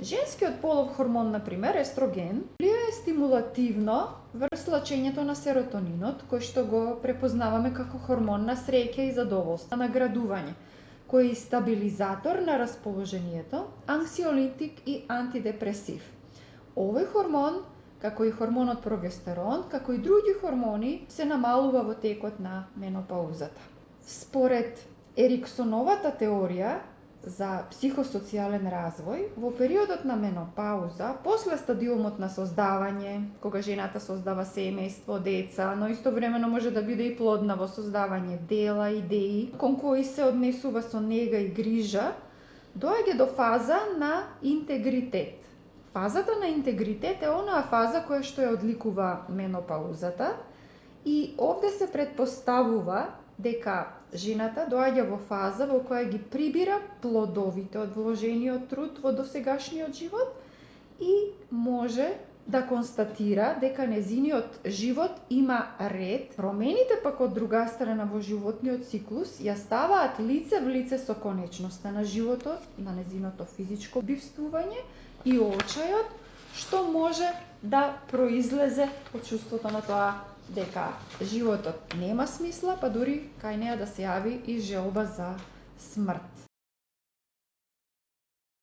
Женскиот полов хормон, например, естроген, влијае стимулативно врз лачењето на серотонинот, кој што го препознаваме како хормон на среќа и задоволство, наградување, кој е стабилизатор на расположението, анксиолитик и антидепресив. Овој хормон, како и хормонот прогестерон, како и други хормони, се намалува во текот на менопаузата. Според Ериксоновата теорија за психосоцијален развој, во периодот на менопауза, после стадиумот на создавање, кога жената создава семејство, деца, но истовремено може да биде и плодна во создавање дела, идеи, кон кои се однесува со нега и грижа, доаѓа до фаза на интегритет. Фазата на интегритет е онаа фаза која што ја одликува менопаузата и овде се предпоставува дека жената доаѓа во фаза во која ги прибира плодовите од вложениот труд во досегашниот живот и може да констатира дека нејзиниот живот има ред. Промените пак од друга страна во животниот циклус ја ставаат лице в лице со конечноста на животот, на нејзиното физичко бивствување и очајот што може да произлезе од чувството на тоа дека животот нема смисла, па дури кај неа да се јави и желба за смрт.